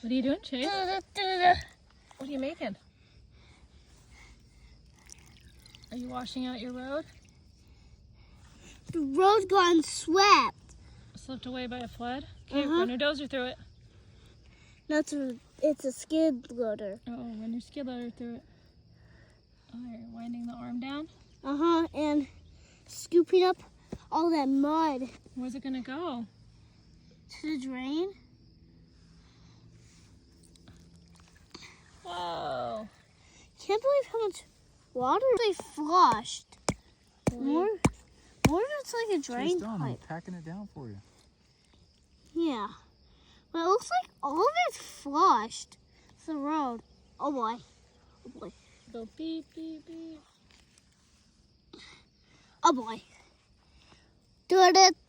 What are you doing, Chase? What are you making? Are you washing out your road? The road's gone swept. Slipped away by a flood? Okay, run your dozer through it. No, it's a skid loader. Oh, run your skid loader through it. Oh, you're winding the arm down? And scooping up all that mud. Where's it gonna go? To the drain. Whoa. Can't believe how much water they flushed. More it's like a drain pipe. I'm packing it down for you. Yeah. But it looks like all of it's flushed. It's the road. Oh boy. Oh boy. Go beep, beep, beep. Oh boy. Do it.